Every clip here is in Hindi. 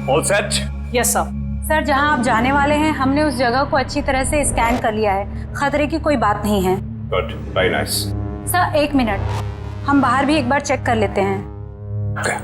All set? Yes sir. Sir, जहां आप जाने वाले हैं हमने उस जगह को अच्छी तरह से स्कैन कर लिया है, खतरे की कोई बात नहीं है। Good, very nice. Sir 1 minute, हम बाहर भी एक बार चेक कर लेते हैं। Okay.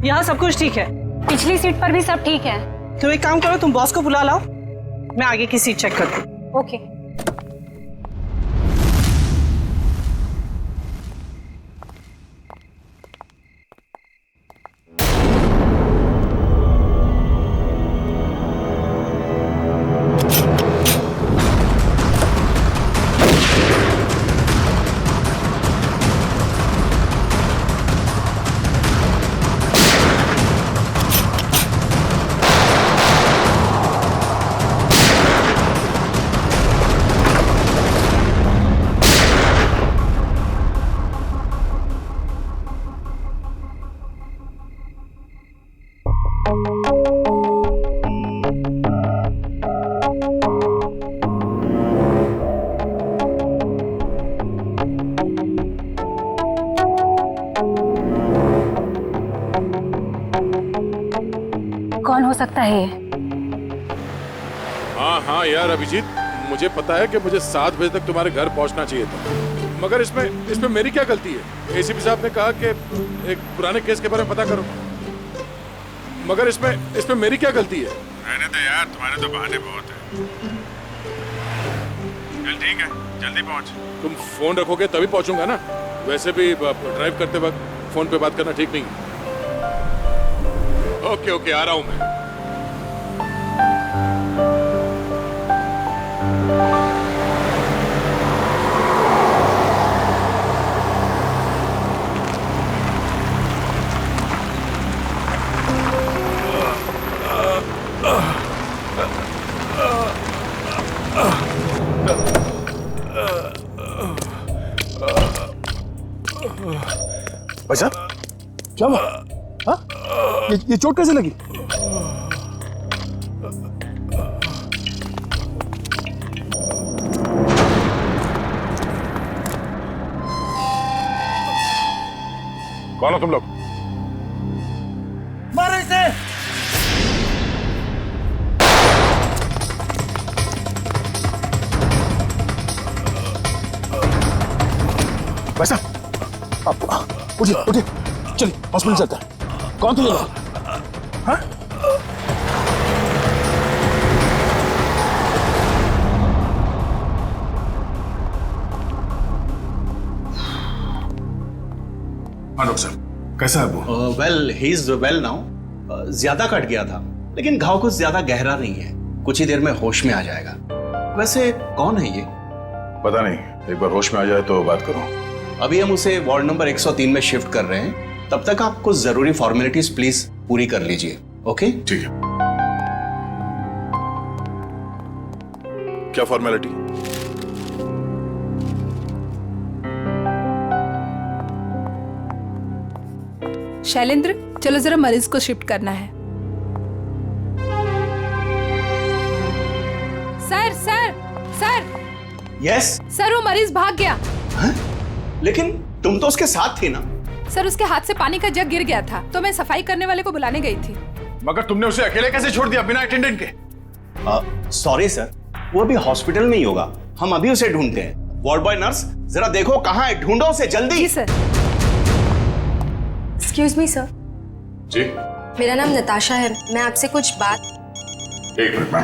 यहाँ सब कुछ ठीक है। पिछली सीट पर भी सब ठीक है। तो एक काम करो, तुम बॉस को बुला लाओ, मैं आगे की सीट चेक करती हूँ। ओके। कौन हो सकता है ये? हाँ यार अभिजीत, मुझे पता है कि मुझे 7 बजे तक तुम्हारे घर पहुंचना चाहिए था, मगर इसमें मेरी क्या गलती है? एसीपी साहब ने कहा कि एक पुराने केस के बारे में पता करो, मगर इसमें मेरी क्या गलती है? रहने दो यार, तुम्हारे तो बहाने बहुत हैं। चल ठीक है, जल्दी पहुंच। तुम फोन रखोगे तभी पहुंचूंगा ना, वैसे भी ड्राइव करते वक्त फोन पे बात करना ठीक नहीं। ओके, आ रहा हूं मैं। भाई साहब, क्या हुआ? हाँ? ये चोट कैसे लगी? कौन हो तुम लोग? मारो इसे! भाई साहब, उठिए, चलिए हॉस्पिटल चलते हैं। कौन थे ये लोग? हाँ? डॉक्टर साहब, कैसा है वो? Well, he is well now. ज्यादा कट गया था, लेकिन घाव कुछ ज्यादा गहरा नहीं है, कुछ ही देर में होश में आ जाएगा। वैसे कौन है ये? पता नहीं, एक बार होश में आ जाए तो बात करो। अभी हम उसे वार्ड नंबर 103 में शिफ्ट कर रहे हैं, तब तक आप कुछ जरूरी फॉर्मेलिटीज प्लीज पूरी कर लीजिए। ओके? ठीक है। क्या फॉर्मेलिटी? शैलेंद्र, चलो जरा मरीज को शिफ्ट करना है। Sir sir sir. Yes sir, वो मरीज भाग गया। लेकिन तुम तो उसके साथ थी ना? सर, उसके हाथ से पानी का जग गिर गया था, तो मैं सफाई करने वाले को बुलाने गई थी। मगर तुमने उसे अकेले कैसे छोड़ दिया बिना अटेंडेंट के? सॉरी सर, वो अभी हॉस्पिटल में ही होगा, हम अभी उसे ढूंढते हैं। वार्ड बॉय, नर्स, जरा देखो कहाँ है, ढूंढो उसे जल्दी। जी सर। Excuse me sir. जी? मेरा नाम नताशा है, मैं आपसे कुछ बात। एक मिनट मैम।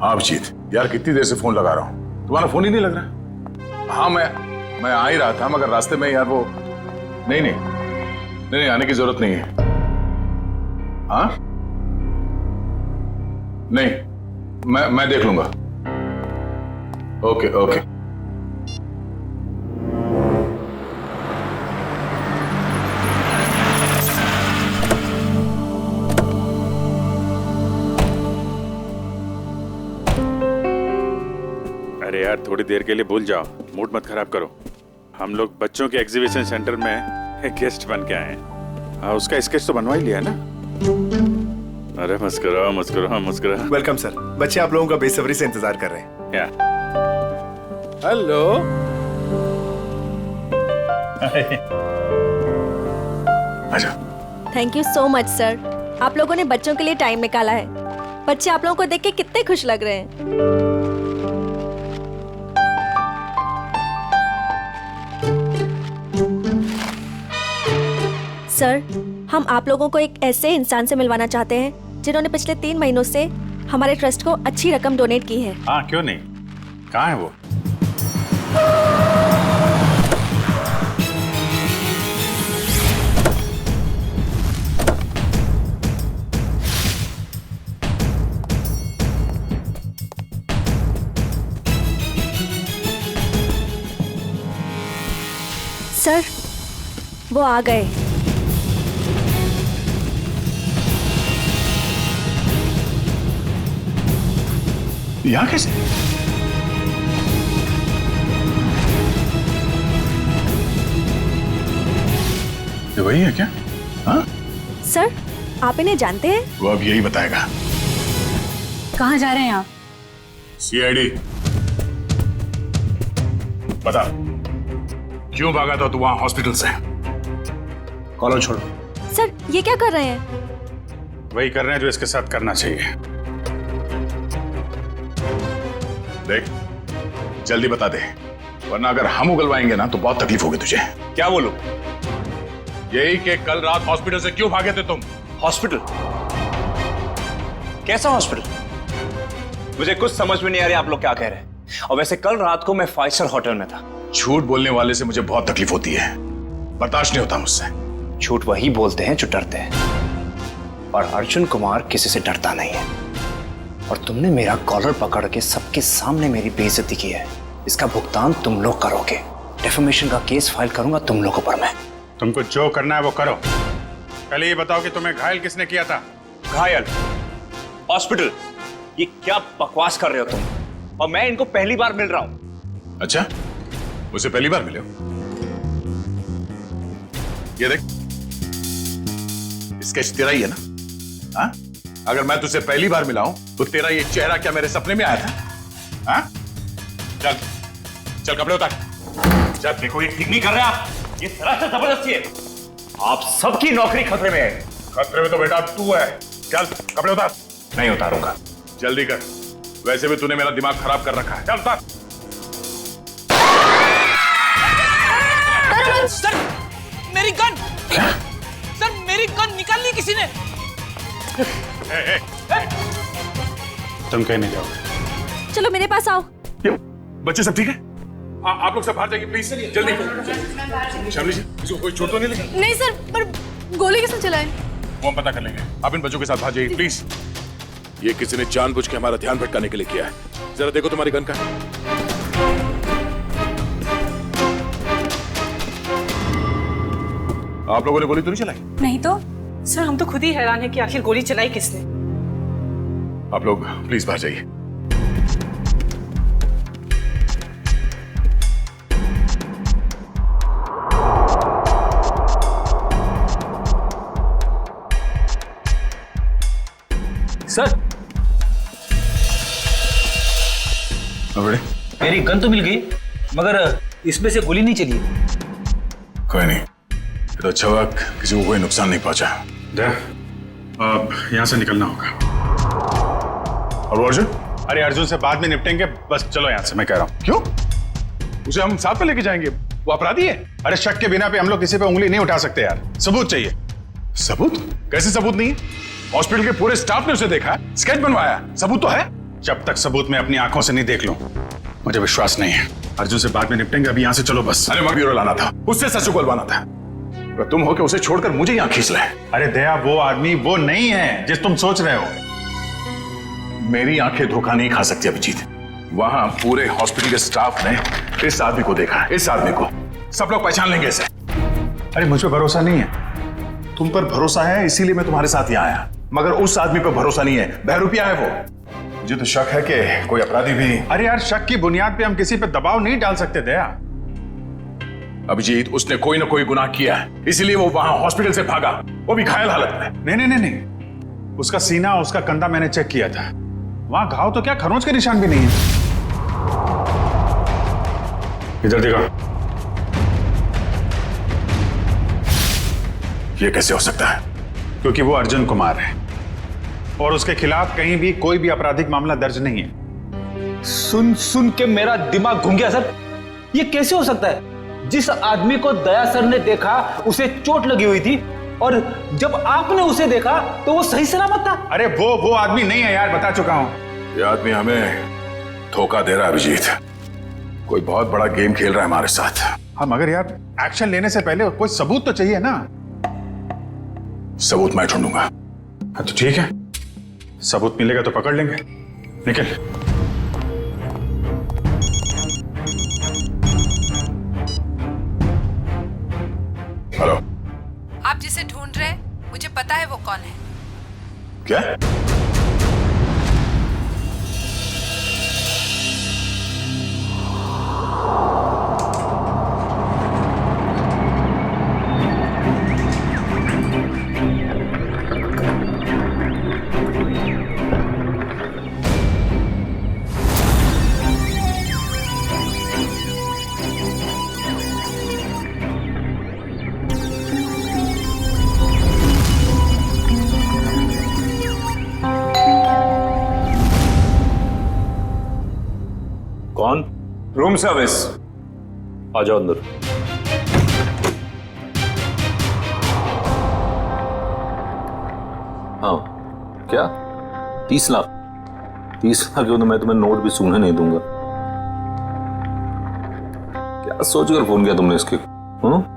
हाँ अभिजीत, यार कितनी देर से फोन लगा रहा हूँ, तुम्हारा फोन ही नहीं लग रहा। हाँ मैं आ ही रहा था, मगर रास्ते में यार वो नहीं नहीं, आने की जरूरत नहीं है। हाँ नहीं, मैं देख लूंगा। Okay okay. अरे यार थोड़ी देर के लिए भूल जाओ, मूड मत खराब करो। हम लोग बच्चों के एग्जीबिशन सेंटर में गेस्ट बन के आए हैं। हाँ, उसका स्केच तो बनवा ही लिया ना। अरे मुस्कुराओ मुस्कुराओ मुस्कुराओ। Welcome sir. बच्चे आप लोगों का बेसब्री से इंतजार कर रहे हैं। क्या? हेलो। अच्छा, thank you so much sir, आप लोगों ने बच्चों के लिए टाइम निकाला है। बच्चे आप लोगों को देख के कितने खुश लग रहे हैं। सर, हम आप लोगों को एक ऐसे इंसान से मिलवाना चाहते हैं जिन्होंने पिछले 3 महीनों से हमारे ट्रस्ट को अच्छी रकम डोनेट की है। हाँ क्यों नहीं, कहाँ है वो? सर, वो आ गए। यहाँ कैसे? ये वही है क्या? हाँ? सर, आप इन्हें जानते हैं? वो अब यही बताएगा। कहाँ जा रहे हैं आप? सीआईडी, बता क्यों भागा था तू वहां हॉस्पिटल से? कॉलर छोड़ो। सर, ये क्या कर रहे हैं? वही कर रहे हैं जो इसके साथ करना चाहिए। देख, जल्दी बता दे, वरना अगर हम उगलवाएंगे ना तो बहुत तकलीफ होगी तुझे। क्या बोलूं? यही कि कल रात हॉस्पिटल से क्यों भागे थे तुम? हॉस्पिटल? कैसा हॉस्पिटल? मुझे कुछ समझ में नहीं आ रहा आप लोग क्या कह रहे हैं। और वैसे कल रात को मैं 5 स्टार होटल में था। झूठ बोलने वाले से मुझे बहुत तकलीफ होती है, बर्दाश्त नहीं होता मुझसे। झूठ वही बोलते हैं जो डरते हैं, और अर्जुन कुमार किसी से डरता नहीं है। और तुमने मेरा कॉलर पकड़ के सबके सामने मेरी बेइज्जती की है। इसका भुगतान तुम लोग करोगे। डेफेमेशन का केस फाइल करूंगा तुम लोगों पर मैं। तुमको जो करना है वो करो। पहले ये बताओ कि तुम्हें घायल किसने किया था? घायल? हॉस्पिटल? ये क्या बकवास कर रहे हो तुम? और मैं इनको पहली बार मिल रहा हूं। अच्छा, मुझे पहली बार मिले हो? ये देख, स्केच तेरा ही है ना? हाँ? अगर मैं तुझसे पहली बार मिला हूं तो तेरा ये चेहरा क्या मेरे सपने में आया था? हाँ? चल चल कपड़े उतार। चल, देखो ये ठीक नहीं कर रहे आप। ये सरासर जबरदस्ती है। आप सबकी नौकरी खतरे में है। खतरे में तो बेटा तू है। चल कपड़े उतार। नहीं उतारूंगा। जल्दी कर, वैसे भी तूने मेरा दिमाग खराब कर रखा है। चल उतार। सर, मेरी गन! सर, मेरी गन निकाल ली किसी ने। तुम कहीं नहीं जाओगे। चलो मेरे पास आओ। क्यों? बच्चे सब ठीक है? आप लोग सब बाहर जाइए प्लीज, जल्दी। शामली जी, किसी को कोई चोट तो नहीं लगी? नहीं सर, पर गोली किसने चलाई? वो हम पता कर लेंगे। आप इन बच्चों के साथ बाहर जाइए प्लीज। ये किसी ने जानबूझ के हमारा ध्यान भटकाने के लिए किया है। जरा देखो तुम्हारी गन का। आप लोगों ने गोली तो नहीं चलाई? नहीं तो। सर, हम तो खुद ही हैरान है कि आखिर गोली चलाई किसने। आप लोग प्लीज बाहर जाइए। सर, मेरी गन तो मिल गई, मगर इसमें से गोली नहीं चली। कोई नहीं, तो अच्छा हुआ किसी को कोई नुकसान नहीं पहुंचा। अब यहाँ से निकलना होगा। और अर्जुन? अरे अर्जुन से बाद में निपटेंगे, बस चलो यहाँ से, मैं कह रहा हूँ। क्यों? उसे हम साथ में लेके जाएंगे, वो अपराधी है। अरे शक के बिना पे हम लोग किसी पे उंगली नहीं उठा सकते यार, सबूत चाहिए। सबूत? कैसे सबूत नहीं है? हॉस्पिटल के पूरे स्टाफ ने उसे देखा, स्केच बनवाया, सबूत तो है। जब तक सबूत मैं अपनी आंखों से नहीं देख लूं, मुझे विश्वास नहीं है। अर्जुन से बाद में निपटेंगे, अभी यहाँ से चलो बस। अरे मगर ब्यूरो लाना था, उससे सच उगलवाना था। तुम हो के उसे छोड़कर मुझे यहां खींच लाए। अरे दया, वो आदमी वो नहीं है जिस तुम सोच रहे हो। मेरी आंखें धोखा नहीं खा सकती अभिजीत। वहां पूरे हॉस्पिटल के स्टाफ ने इस आदमी को देखा, इस आदमी को सब लोग पहचान लेंगे इसे। अरे मुझ पर भरोसा नहीं है। तुम पर भरोसा है इसीलिए मैं तुम्हारे साथ यहाँ आया, मगर उस आदमी पर भरोसा नहीं है, बहरूपिया है वो। मुझे तो शक है कि कोई अपराधी भी। अरे यार, शक की बुनियाद पे हम किसी पे दबाव नहीं डाल सकते दया। अभिजीत, उसने कोई ना कोई गुनाह किया है, इसीलिए वो वहां हॉस्पिटल से भागा, वो भी घायल हालत में। नहीं नहीं नहीं नहीं, उसका सीना, उसका कंधा मैंने चेक किया था। वहां घाव तो क्या, खरोंच के निशान भी नहीं है। इधर देखो। ये कैसे हो सकता है? क्योंकि वो अर्जुन कुमार है और उसके खिलाफ कहीं भी कोई भी आपराधिक मामला दर्ज नहीं है। सुन सुन के मेरा दिमाग घूम गया सर। ये कैसे हो सकता है? जिस आदमी को दया सर ने देखा उसे चोट लगी हुई थी, और जब आपने उसे देखा तो वो सही सलामत था। अरे वो आदमी नहीं है यार, बता चुका हूं। ये आदमी हमें धोखा दे रहा है अभिजीत। कोई बहुत बड़ा गेम खेल रहा है हमारे साथ। हाँ, मगर यार एक्शन लेने से पहले कोई सबूत तो चाहिए ना। सबूत मैं ढूंढूंगा। हाँ तो ठीक है, सबूत मिलेगा तो पकड़ लेंगे। निकल। हेलो। आप जिसे ढूंढ रहे हैं मुझे पता है वो कौन है। क्या? कौन? Room service. आ जाओ अंदर। हाँ क्या? 30 लाख? 30 लाख क्यों? तो मैं तुम्हें नोट भी सूंघने नहीं दूंगा। क्या सोचकर फोन किया तुमने इसके? हाँ?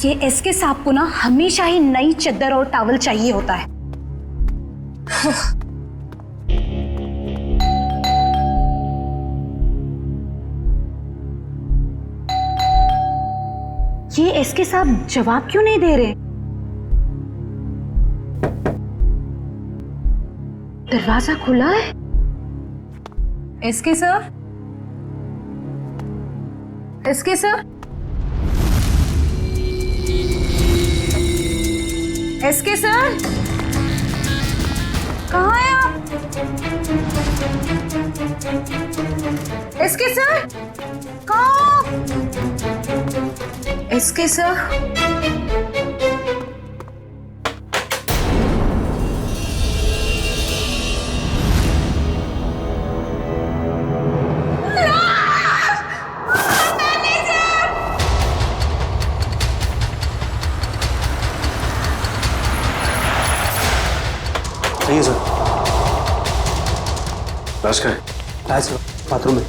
ये एसके साहब को ना हमेशा ही नई चद्दर और टॉवल चाहिए होता है। ये एसके साहब जवाब क्यों नहीं दे रहे? दरवाजा खुला है। SK sir, SK sir, SK sir, कहाँ हैं आप? एसके सर, कहाँ? एसके सर, सही है सर। लाश का है? लाश बाथरूम में।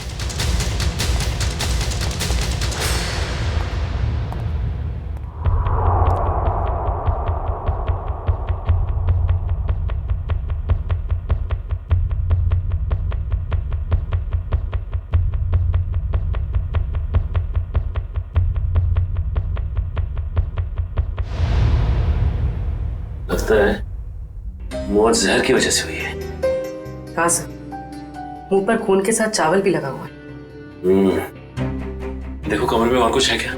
लगता है मौत जहर की वजह से हुई है। हाँ सर, मुंह पर खून के साथ चावल भी लगा हुआ है। देखो कमरे में और कुछ है क्या?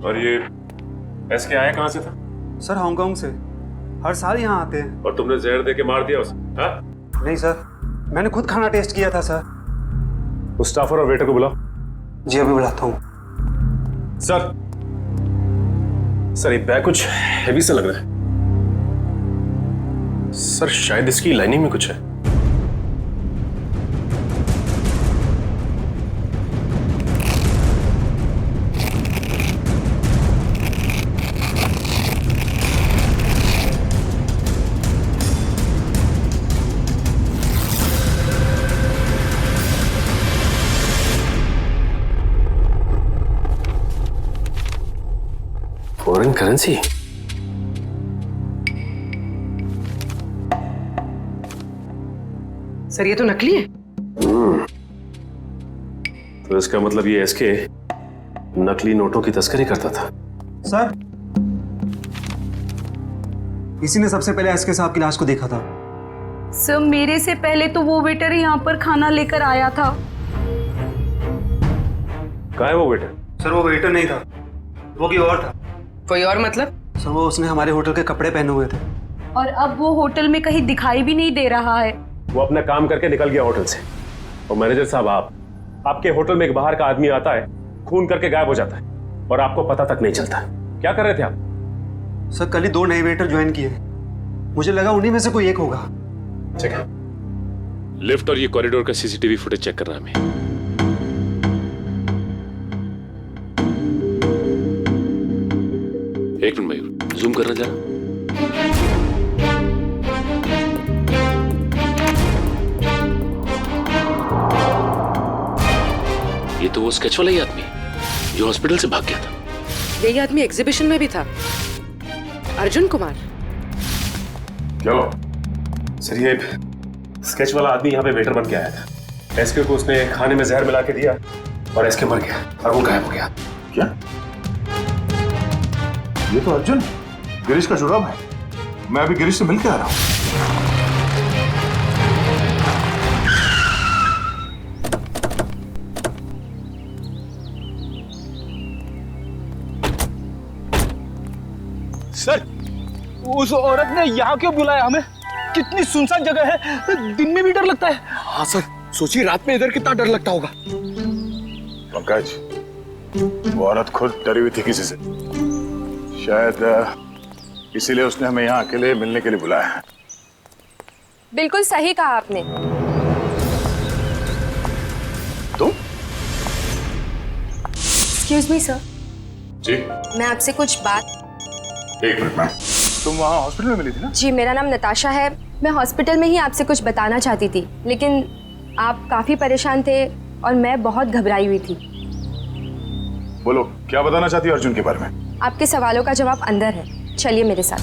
और ये एसके आया कहाँ से था? सर हांगकांग से। हर साल यहाँ आते हैं। और तुमने जहर दे के मार दिया उसे? हाँ? नहीं सर, मैंने खुद खाना टेस्ट किया था सर। उस स्टाफर और वेटर को बुलाओ। जी अभी बुलाता हूँ। सर, ये बैग कुछ हेवी सा लग रहा है। सर शायद इसकी लाइनिंग में कुछ है। Foreign currency. सर ये तो नकली है। तो इसका मतलब ये एसके नकली नोटों की तस्करी करता था। सर, इसी ने सबसे पहले एसके साहब की लाश को देखा था। सर मेरे से पहले तो वो वेटर यहाँ पर खाना लेकर आया था। कहाँ है वो वेटर? सर वो वेटर नहीं था, वो कोई और था। कोई और मतलब? सर वो उसने हमारे होटल के कपड़े पहने हुए थे। और अब वो होटल में कहीं दिखाई भी नहीं दे रहा है। वो अपना काम करके निकल गया होटल से। और मैनेजर साहब, आपके होटल में एक बाहर का आदमी आता है, खून करके गायब हो जाता है और आपको पता तक नहीं चलता। क्या कर रहे थे आप? सर कल ही 2 नए वेटर ज्वाइन किए, मुझे लगा उन्हीं में से कोई एक होगा। ठीक है, लिफ्ट और ये कॉरिडोर का सीसीटीवी फुटेज चेक कर रहा है। एक मिनट मयूर, जूम करना जरा। ये तो वो स्केच वाला ही आदमी जो हॉस्पिटल से भाग गया था। यही आदमी एग्जीबिशन में भी था, अर्जुन कुमार। क्या सर, ये स्केच वाला आदमी यहाँ पे वेटर बन के आया था। एसके को उसने खाने में जहर मिला के दिया और एसके मर गया और वो गायब हो गया। क्या? ये तो अर्जुन गिरीश का जुड़ाव है। मैं अभी गिरीश से मिल के आ रहा हूँ। सर, उस औरत ने यहाँ क्यों बुलाया हमें? कितनी सुनसान जगह है, दिन में भी डर लगता है। हाँ सर, सोचिए रात में इधर कितना डर लगता होगा। पंकज, वो औरत खुद डरी हुई थी किसी से। शायद इसीलिए उसने हमें यहाँ अकेले मिलने के लिए बुलाया है। बिल्कुल सही कहा आपने। तुम? एक्सक्यूज मी सर, जी मैं आपसे कुछ बात। एक मिनट में। तुम वहाँ हॉस्पिटल में मिली थी ना? जी, मेरा नाम नताशा है। मैं हॉस्पिटल में ही आपसे कुछ बताना चाहती थी, लेकिन आप काफी परेशान थे और मैं बहुत घबराई हुई थी। बोलो, क्या बताना चाहती हो अर्जुन के बारे में? आपके सवालों का जवाब अंदर है, चलिए मेरे साथ।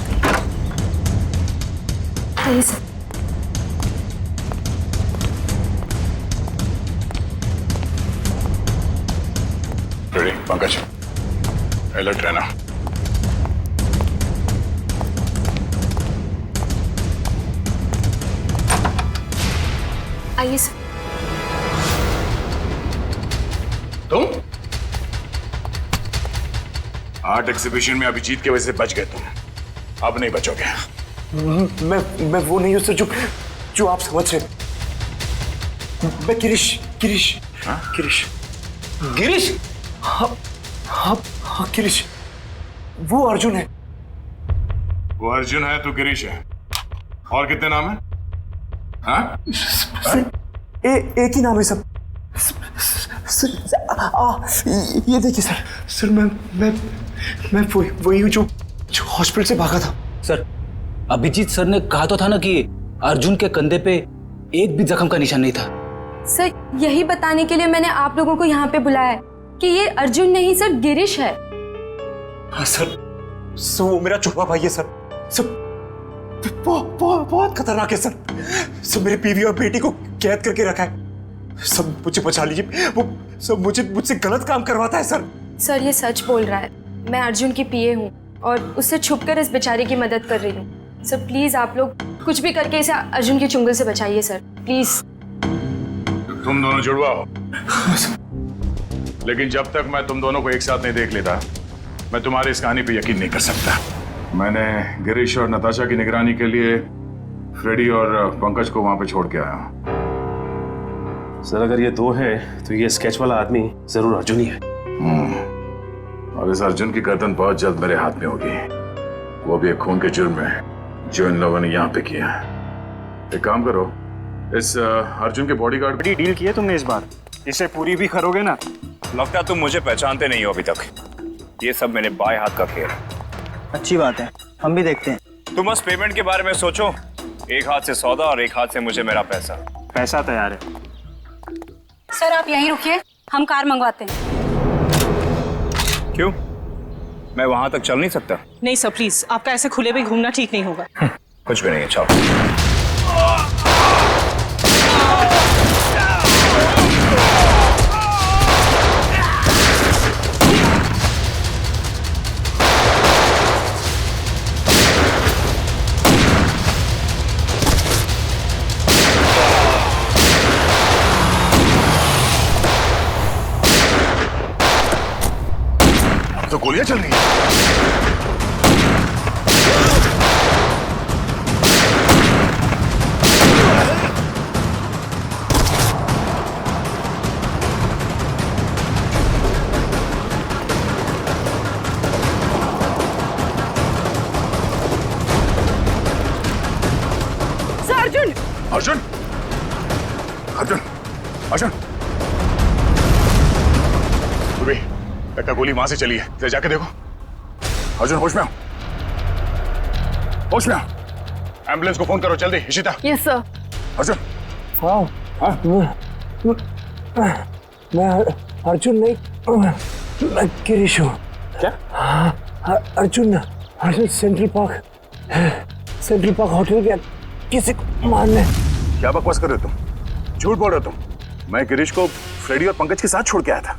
आइए सर। रेडी पंकज, अलर्ट रहना। आइए सर। तुम आर्ट एग्जीबिशन में अभिजीत की वजह से बच गए तुम, अब नहीं बचोगे। मैं वो नहीं हूं सर जो आप समझ रहे। मैं गिरीश। हाँ? गिरीश? हाँ गिरीश, वो अर्जुन है। वो अर्जुन है, तू गिरीश है। और कितने नाम है? हाँ? एक ही नाम है सब। सर, ये देखिए सर, मैं वही हूँ जो हॉस्पिटल से भागा था। सर, अभिजीत सर ने कहा तो था ना कि अर्जुन के कंधे पे एक भी जख्म का निशान नहीं था। सर, यही बताने के लिए मैंने आप लोगों को यहाँ पे बुलाया है कि ये अर्जुन नहीं सर, गिरीश है। हाँ सर, वो मेरा छुपा भाई है सर। बहुत खतरनाक है सर। सब मेरी बीवी और बेटी को कैद करके रखा है। सब मुझे बचा लीजिए, वो सब मुझसे गलत काम करवाता है सर। सर ये सच बोल रहा है। मैं अर्जुन की पीए हूँ और उससे छुपकर इस बेचारे की मदद कर रही हूँ। सर प्लीज आप लोग कुछ भी करके इसे अर्जुन की चुंगल से बचाइए सर, प्लीज। तुम दोनों जुड़वा हो, लेकिन जब तक मैं तुम दोनों को एक साथ नहीं देख लेता, मैं तुम्हारी इस कहानी पे यकीन नहीं कर सकता। मैंने गिरीश और नताशा की निगरानी के लिए फ्रेडी और पंकज को वहां पे छोड़ के आया हूं। सर अगर ये दो हैं तो ये स्केच वाला आदमी जरूर अर्जुन ही है। और इस अर्जुन की गर्दन बहुत जल्द मेरे हाथ में होगी, वो भी एक खून के जुर्म में। जो इन लोगों ने यहाँ पे किया है। एक काम करो, इस अर्जुन के बॉडीगार्ड बड़ी डील की है तुमने इस बार, इसे पूरी भी करोगे ना? लगता तुम मुझे पहचानते नहीं हो अभी तक। ये सब मेरे बाएं हाथ का खेल है। अच्छी बात है, हम भी देखते हैं। तुम बस पेमेंट के बारे में सोचो। एक हाथ से सौदा और एक हाथ से मुझे मेरा पैसा। पैसा तैयार है। सर आप यहीं रुकिए, हम कार मंगवाते हैं। क्यों? मैं वहां तक चल नहीं सकता? नहीं सर प्लीज, आपका ऐसे खुले में घूमना ठीक नहीं होगा। कुछ भी नहीं है, चलो। तो गोलियां चल रही हैं। अर्जुन अर्जुन अर्जुन अर्जुन लगता गोली वहां से चली है, जरा जाके देखो। अर्जुन होश में आओ, होश में आओ। एम्बुलेंस को फोन करो जल्दी। इशिता। Yes sir. अर्जुन। हाँ मैं अर्जुन नहीं, मैं गिरीश हूँ। क्या? अर्जुन सेंट्रल पार्क होटल गया किसी को मारने। क्या बकवास कर रहे हो तुम? झूठ बोल रहे हो तुम। मैं गिरीश को फ्रेडी और पंकज के साथ छोड़ के आया था।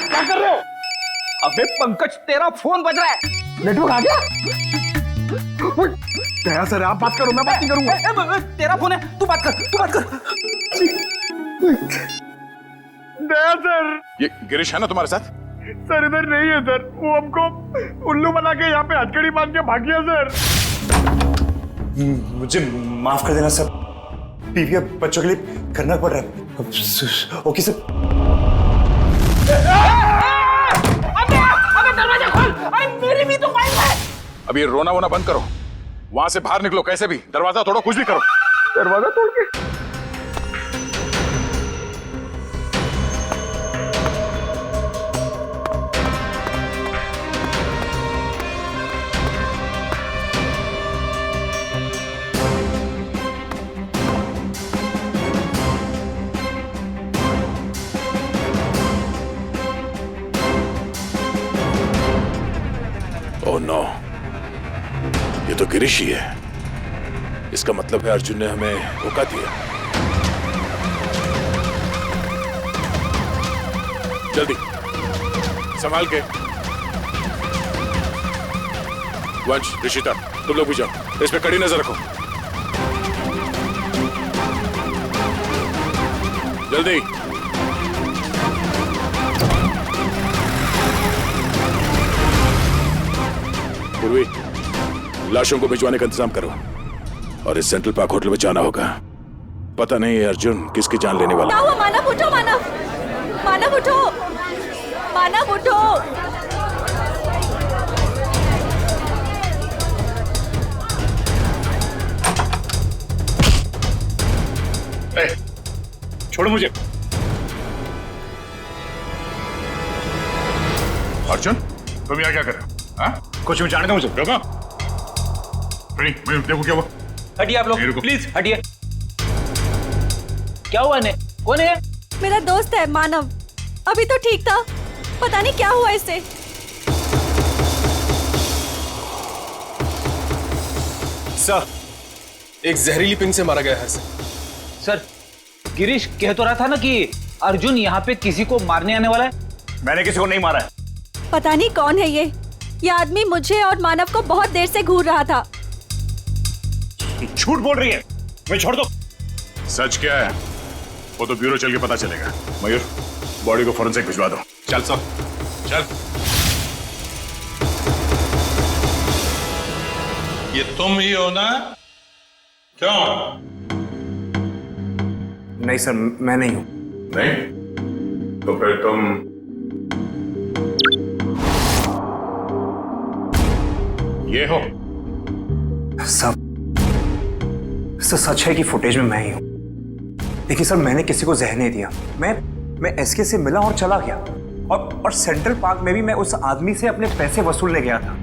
क्या कर रहे हो? अबे पंकज, तेरा फोन बज रहा है। नेटवर्क आ गया? दया सर आप बात करो, मैं बात नहीं करूंगा। तेरा फोन है, तू बात कर। दया सर। ये गिरीश है ना तुम्हारे साथ? सर इधर नहीं है सर, वो हमको उल्लू बना के यहाँ पे हथकड़ी बांध के भाग गया सर। मुझे माफ कर देना सर, बीवी और बच्चों के लिए करना पड़ रहा है। Okay sir. अबे दरवाजा खोल, अरे मेरी भी तो वाइफ है। अब ये रोना वोना बंद करो, वहां से बाहर निकलो कैसे भी, दरवाजा तोड़ो, कुछ भी करो। दरवाजा तोड़ के ओह नो, ये तो गिरीश ही है। इसका मतलब है अर्जुन ने हमें धोखा दिया। जल्दी संभाल के। वंश, ऋषिता, तुम लोग भी जाओ, इस पे कड़ी नजर रखो। जल्दी। पूर्वी, लाशों को भिजवाने का इंतजाम करो और इस सेंट्रल पार्क होटल में जाना होगा। पता नहीं है अर्जुन किसकी जान लेने वाला है। मानव उठो, मानव उठो, मानव उठो। छोड़ो मुझे। अर्जुन, तुम यहाँ क्या कर रहे हो? हाँ? कुछ भी जानते हो मुझे? रुको। देखो क्या हुआ? हटिए आप लोग, प्लीज हटिए। क्या हुआ ने? कौन है? मेरा दोस्त है मानव, अभी तो ठीक था, पता नहीं क्या हुआ इसे। सर, एक जहरीली पिन से मारा गया है सर, गिरीश कह तो रहा था ना कि अर्जुन यहाँ पे किसी को मारने आने वाला है। मैंने किसी को नहीं मारा है। पता नहीं कौन है ये आदमी मुझे और मानव को बहुत देर से घूर रहा था। झूठ बोल रही है, मुझे छोड़ दो। सच क्या है वो तो ब्यूरो चल के पता चलेगा। मयूर, बॉडी को फॉरेंसिक भिजवा दो। चल सब, चल। ये तुम ही हो ना? क्यों? नहीं सर, मैं नहीं हूं। नहीं तो फिर तुम ये हो? सब सच है कि फुटेज में मैं ही हूं। देखिए सर, मैंने किसी को जहर नहीं दिया। मैं एसके से मिला और चला गया, और सेंट्रल पार्क में भी मैं उस आदमी से अपने पैसे वसूलने गया था।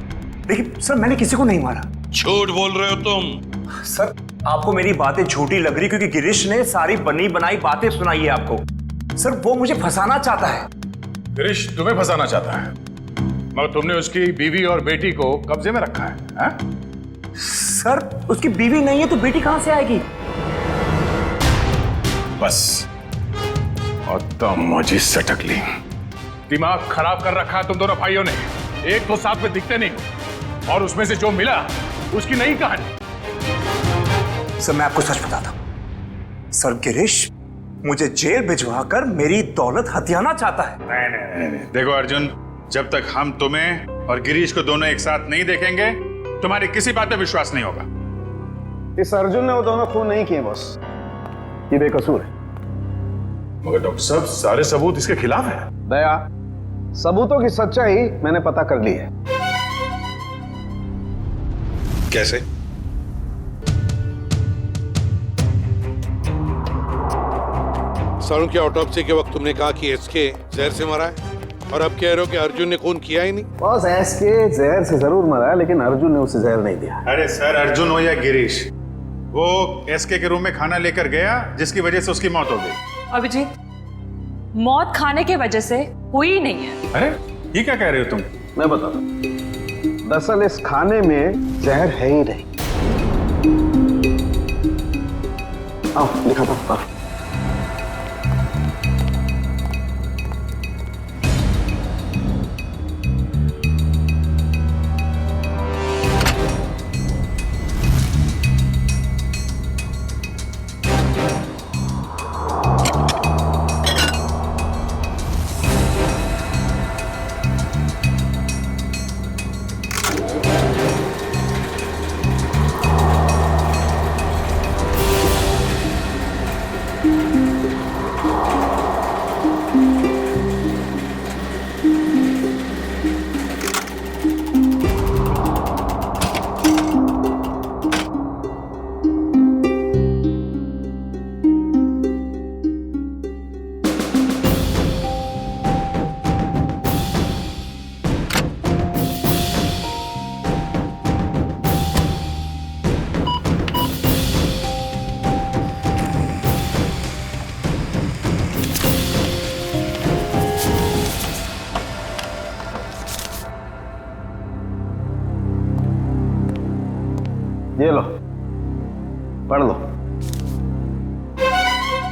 देखिए सर, मैंने किसी को नहीं मारा। झूठ बोल रहे हो तुम। सर, आपको मेरी बातें झूठी लग रही क्योंकि गिरीश ने सारी बनी बनाई बातें सुनाई है आपको। सर, वो मुझे फंसाना चाहता है। गिरीश तुम्हें फंसाना चाहता है, मगर तुमने उसकी बीवी और बेटी को कब्जे में रखा है, हा? सर, उसकी बीवी नहीं है तो बेटी कहां से आएगी? बस, और तुम मुझे सटक ली। दिमाग खराब कर रखा है तुम दोनों भाइयों ने। एक तो साथ में दिखते नहीं हो, और उसमें से जो मिला उसकी नई कहानी। सर, मैं आपको सच बताता हूं। सर, गिरीश मुझे जेल भिजवा कर मेरी दौलत हथियाना चाहता है। नहीं। देखो अर्जुन, जब तक हम तुम्हें और गिरीश को दोनों एक साथ नहीं देखेंगे, तुम्हारी किसी बात पे विश्वास नहीं होगा। इस अर्जुन ने वो दोनों खून नहीं किए बॉस, ये बेकसूर है। मगर डॉक्टर साहब, सारे सबूत इसके खिलाफ है। दया, सबूतों की सच्चाई मैंने पता कर ली है। कैसे? सारुण की ऑटोप्सी के वक्त तुमने कहा कि एसके जहर से मरा है, और अब कह रहे हो कि अर्जुन ने खून किया ही नहीं। बॉस, एसके जहर से जरूर मरा है, लेकिन अर्जुन ने उसे जहर नहीं दिया। अरे सर, अर्जुन हो या गिरीश, वो एसके के रूम में खाना लेकर गया जिसकी वजह से उसकी मौत हो गई। अभिजीत, मौत खाने की वजह से हुई ही नहीं है। अरे ये क्या कह रहे हो तुम? मैं बताता हूं, दरअसल इस खाने में जहर है ही नहीं। आओ दिखाता हूं। ये लो, पढ़ लो।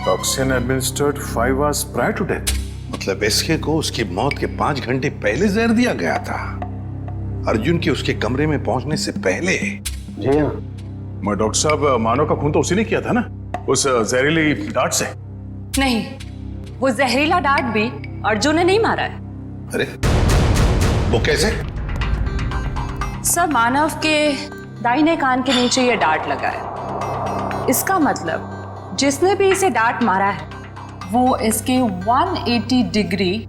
Toxin administered 5 hours prior to death। मतलब एसके को उसकी मौत के 5 घंटे पहले जहर दिया गया था, अर्जुन के उसके कमरे में पहुंचने से पहले। जी हाँ। मगर डॉक्टर साहब, मानव का खून तो उसी ने किया था ना, उस जहरीली डांट से। नहीं, वो जहरीला डांट भी अर्जुन ने नहीं मारा है। अरे वो कैसे? सब मानव के दाहिने कान के नीचे ये डांट लगा है। इसका मतलब जिसने भी इसे डांट मारा है वो इसके 180 डिग्री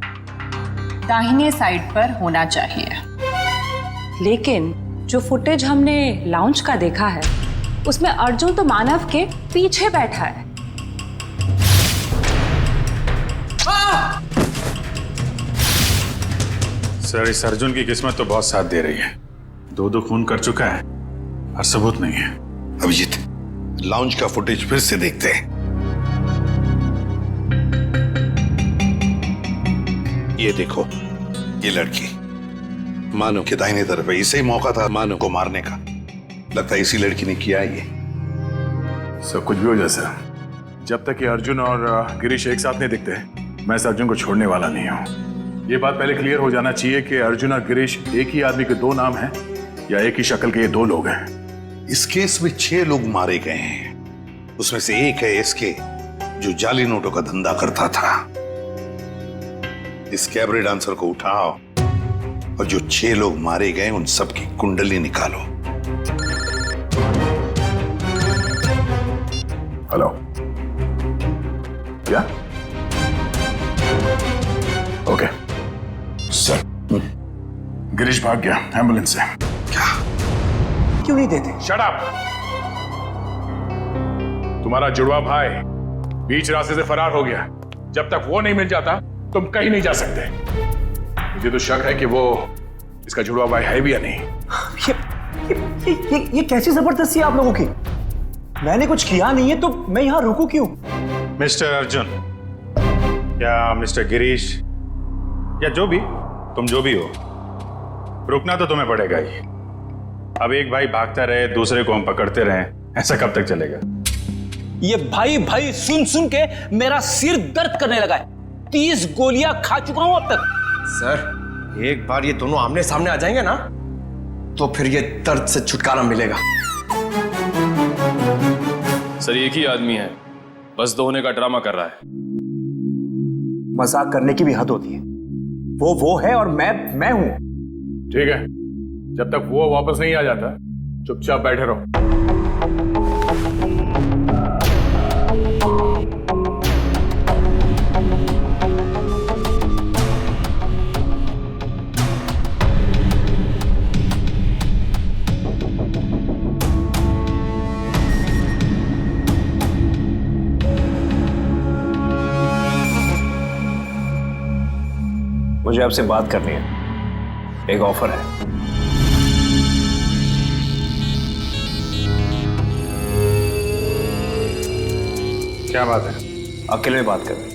दाहिने साइड पर होना चाहिए। लेकिन जो फुटेज हमने लाउंज का देखा है उसमें अर्जुन तो मानव के पीछे बैठा है। सर, इस अर्जुन की किस्मत तो बहुत साथ दे रही है। 2 खून कर चुका है और सबूत नहीं है। अभिजीत, लाउंज का फुटेज फिर से देखते हैं। ये देखो, ये लड़की मानव के दाहिने तरफ है। इसे ही मौका था मानव को मारने का। लगता है इसी लड़की ने किया ये। सब कुछ भी हो जाए सर, जब तक ये अर्जुन और गिरीश एक साथ नहीं दिखते, मैं इस अर्जुन को छोड़ने वाला नहीं हूं। ये बात पहले क्लियर हो जाना चाहिए कि अर्जुन और गिरीश एक ही आदमी के 2 नाम हैं या एक ही शक्ल के ये 2 लोग हैं। इस केस में 6 लोग मारे गए हैं। उसमें से एक है एसके, जो जाली नोटों का धंधा करता था। इस कैबरे डांसर को उठाओ और जो 6 लोग मारे गए उन सबकी कुंडली निकालो। हेलो, क्या ओके सर, गिरीश भाग गया एम्बुलेंस से। क्यों नहीं देते? Shut up! तुम्हारा जुड़वा भाई बीच रास्ते से फरार हो गया। जब तक वो नहीं मिल जाता तुम कहीं नहीं जा सकते। मुझे तो शक है कि वो इसका जुड़वा भाई है भी या नहीं। ये कैसी जबरदस्ती है आप लोगों की? मैंने कुछ किया नहीं है तो मैं यहां रुकूं क्यों? मिस्टर अर्जुन या मिस्टर गिरीश या जो भी तुम जो भी हो, रुकना तो तुम्हें पड़ेगा ही। अब एक भाई भागता रहे दूसरे को हम पकड़ते रहे, ऐसा कब तक चलेगा? ये भाई भाई सुन सुन के मेरा सिर दर्द करने लगा है। 30 गोलियां खा चुका हूं अब तक। सर, एक बार ये दोनों आमने सामने आ जाएंगे ना तो फिर ये दर्द से छुटकारा मिलेगा। सर, एक ही आदमी है, बस दो होने का ड्रामा कर रहा है। मजाक करने की भी हद होती है। वो है और मैं हूं। ठीक है, जब तक वो वापस नहीं आ जाता चुपचाप बैठे रहो। मुझे आपसे बात करनी है, एक ऑफर है। क्या बात है? अकेले में बात कर रहे हैं।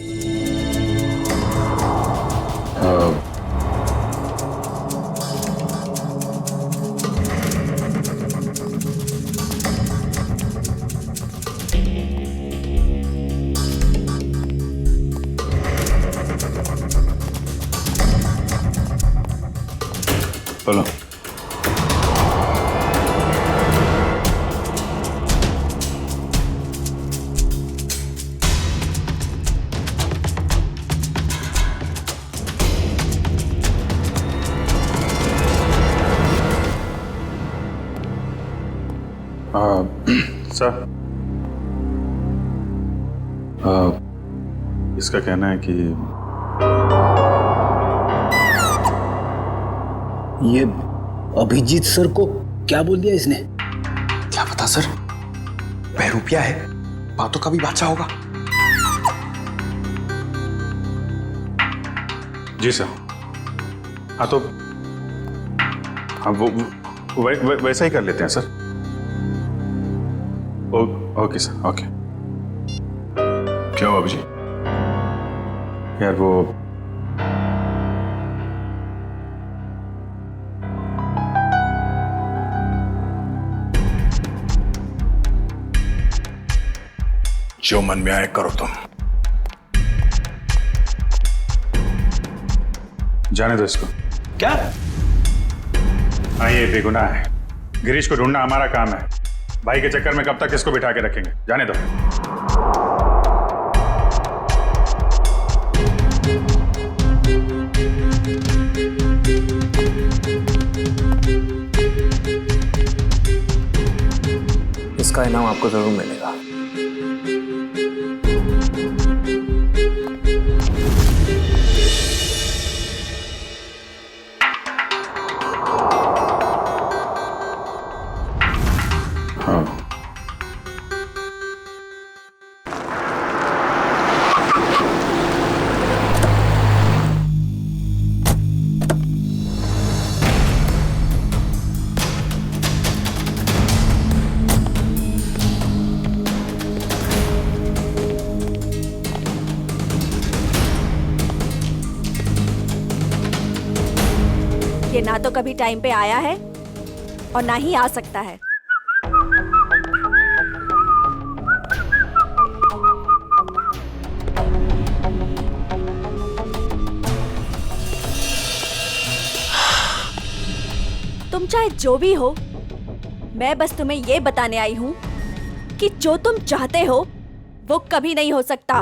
बोलो। सर, इसका कहना है कि ये अभिजीत सर को क्या बोल दिया इसने? क्या पता सर, बहरूपिया है, बातों का भी बादशाह होगा। जी सर। हाँ तो हाँ वो वैसा ही कर लेते हैं सर। Okay sir, okay. क्या हुआ अभिजीत? यार वो जो मन में आए करो तुम। जाने दो इसको। क्या? हाँ, ये बेगुनाह है। गिरीश को ढूंढना हमारा काम है। भाई के चक्कर में कब तक इसको बिठा के रखेंगे? जाने दो। इसका इनाम आपको जरूर मिलेगा। ये ना तो कभी टाइम पे आया है और ना ही आ सकता है। तुम चाहे जो भी हो, मैं बस तुम्हें ये बताने आई हूँ कि जो तुम चाहते हो वो कभी नहीं हो सकता।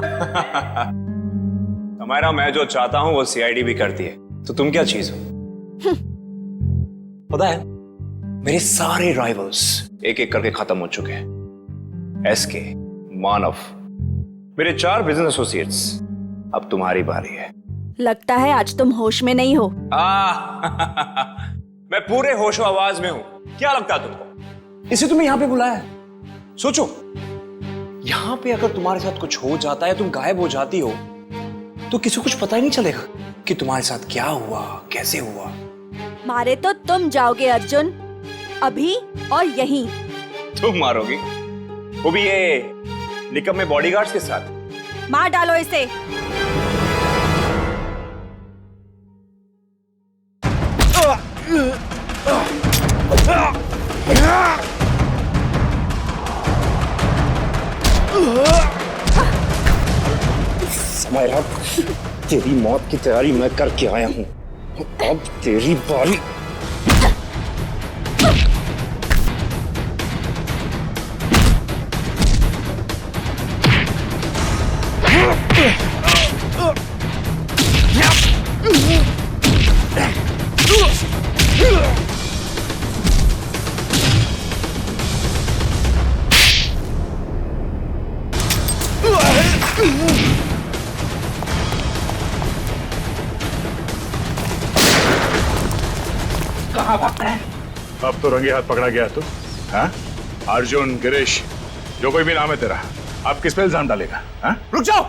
हमारा मैं जो चाहता हूँ वो सीआईडी भी करती है, तो तुम क्या चीज हो? पता है, मेरे सारे राइवल्स एक एक करके खत्म हो चुके हैं। एसके, मानव, मेरे 4 बिजनेस एसोसिएट्स। अब तुम्हारी बारी है। लगता है आज तुम होश में नहीं हो। मैं पूरे होशो आवाज में हूं। क्या लगता है तुमको? इसे तुम्हें यहां पे बुलाया है। सोचो, यहां पे अगर तुम्हारे साथ कुछ हो जाता है, तुम गायब हो जाती हो, तो किसी को कुछ पता ही नहीं चलेगा कि तुम्हारे साथ क्या हुआ, कैसे हुआ। मारे तो तुम जाओगे अर्जुन, अभी और यहीं। तुम मारोगी? वो भी ये निकम्मे बॉडीगार्ड्स के साथ? मार डालो इसे। समायरा, तेरी मौत की तैयारी मैं करके आया हूं, अब तेरी बारी। अब तो रंगे हाथ पकड़ा गया तू। हाँ? अर्जुन, गिरीश, जो कोई भी नाम है तेरा, अब किस पे इल्जाम डालेगा? हाँ? रुक जाओ।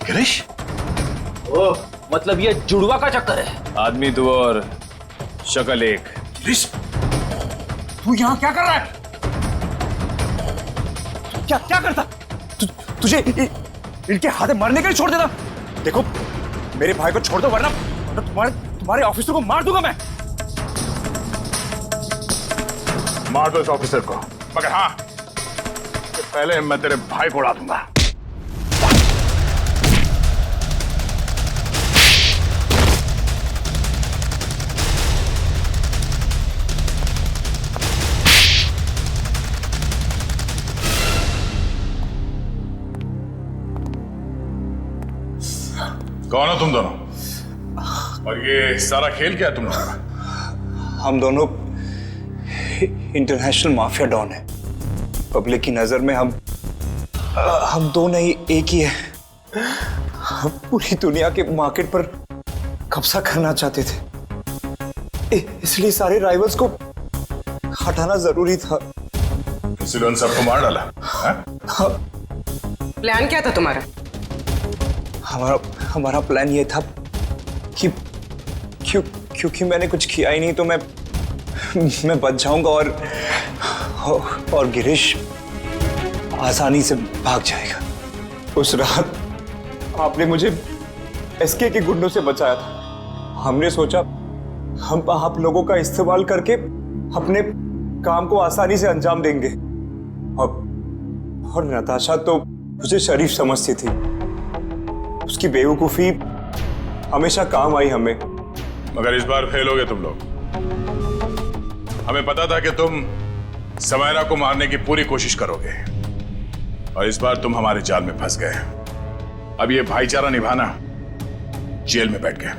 गिरीश? ओह, मतलब ये जुड़वा का चक्कर है। आदमी दो और शक्ल एक। गिरीश, तू यहां क्या कर रहा है? क्या क्या करता? तुझे इनके हाथे मरने के लिए छोड़ देना? देखो, मेरे भाई को छोड़ दो, वरना तुम्हारे ऑफिसर को मार दूंगा मैं। मार दो इस ऑफिसर को, मगर हाँ, पहले मैं तेरे भाई को उड़ा दूंगा। कौन हो तुम दोनों? और ये सारा खेल क्या है तुम लोगों का? हम दोनों इंटरनेशनल माफिया डॉन हैं। पब्लिक की नजर में हम दो नहीं, एक ही है। हम पूरी दुनिया के मार्केट पर कब्जा करना चाहते थे, इसलिए सारे राइवल्स को हटाना जरूरी था। इसलिए उन सबको मार डाला? प्लान क्या था तुम्हारा? हमारा प्लान ये था कि क्योंकि मैंने कुछ किया ही नहीं, तो मैं बच जाऊंगा और गिरीश आसानी से भाग जाएगा। उस रात आपने मुझे एसके के गुंडों से बचाया था। हमने सोचा हम आप लोगों का इस्तेमाल करके अपने काम को आसानी से अंजाम देंगे, और नताशा तो मुझे शरीफ समझती थी। उसकी बेवकूफी हमेशा काम आई हमें। मगर इस बार फेल हो गए तुम लोग। हमें पता था कि तुम समायरा को मारने की पूरी कोशिश करोगे, और इस बार तुम हमारे जाल में फंस गए। अब ये भाईचारा निभाना जेल में बैठ गए।